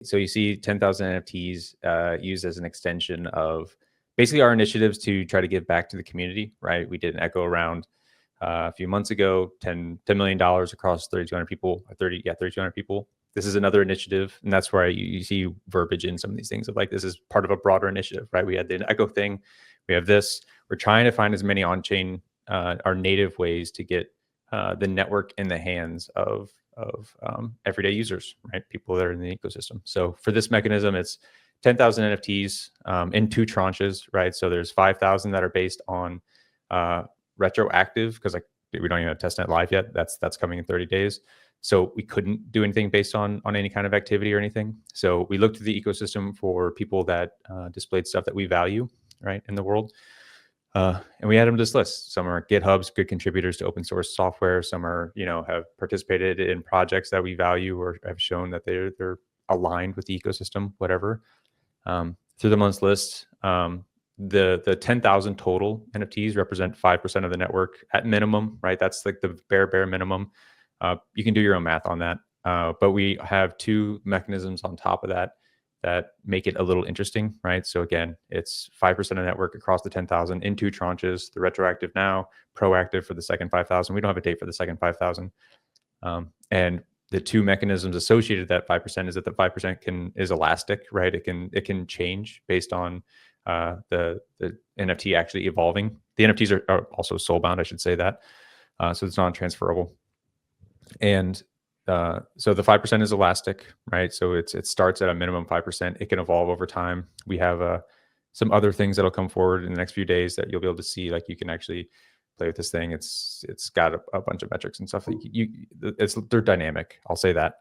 So you see 10,000 NFTs used as an extension of basically our initiatives to try to give back to the community, right? We did an echo round a few months ago, $10 million across 3,200 people, 3,200 people. This is another initiative, and that's where you see verbiage in some of these things of like, this is part of a broader initiative, right? We had the echo thing, we have this. We're trying to find as many on-chain, our native ways to get the network in the hands of everyday users, right? People that are in the ecosystem. So for this mechanism, it's 10,000 NFTs in 2 tranches, right? So there's 5,000 that are based on retroactive, because like we don't even have testnet live yet. That's coming in 30 days. So we couldn't do anything based on any kind of activity or anything. So we looked to the ecosystem for people that displayed stuff that we value, right, in the world. And we had them this list. Some are GitHubs, good contributors to open source software. Some are, have participated in projects that we value or have shown that they're aligned with the ecosystem, whatever. Through the month's list, the 10,000 total NFTs represent 5% of the network at minimum, right? That's like the bare minimum. You can do your own math on that. But we have 2 mechanisms on top of that make it a little interesting, right? So again, it's 5% of network across the 10,000 in 2 tranches, the retroactive now, proactive for the second 5,000. We don't have a date for the second 5,000. And the 2 mechanisms associated with that 5% is that the 5% is elastic, right? It can change based on the NFT actually evolving. The NFTs are also soulbound, I should say that. So it's non-transferable. And so the 5% is elastic, right? So it starts at a minimum 5%. It can evolve over time. We have some other things that'll come forward in the next few days that you'll be able to see. Like you can actually play with this thing. It's got a bunch of metrics and stuff. They're dynamic. I'll say that.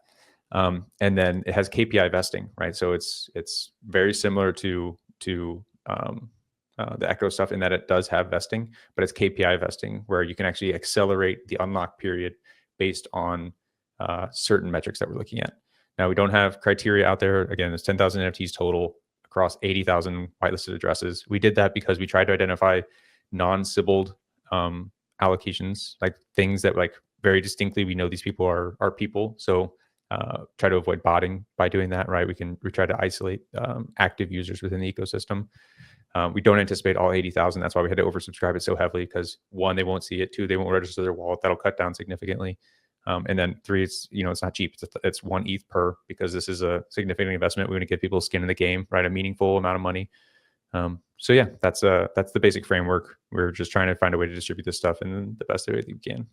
And then it has KPI vesting, right? So it's very similar to the Echo stuff in that it does have vesting, but it's KPI vesting where you can actually accelerate the unlock period based on certain metrics that we're looking at. Now, we don't have criteria out there. Again, it's 10,000 NFTs total across 80,000 whitelisted addresses. We did that because we tried to identify non-Sybiled allocations, like things that like very distinctly we know these people are people. So try to avoid botting by doing that, right? We try to isolate active users within the ecosystem. We don't anticipate all 80,000. That's why we had to oversubscribe it so heavily because 1, they won't see it. 2, they won't register their wallet. That'll cut down significantly. And then 3, it's not cheap. It's 1 ETH per, because this is a significant investment. We want to give people skin in the game, right? A meaningful amount of money. So yeah, that's the basic framework. We're just trying to find a way to distribute this stuff in the best way that we can.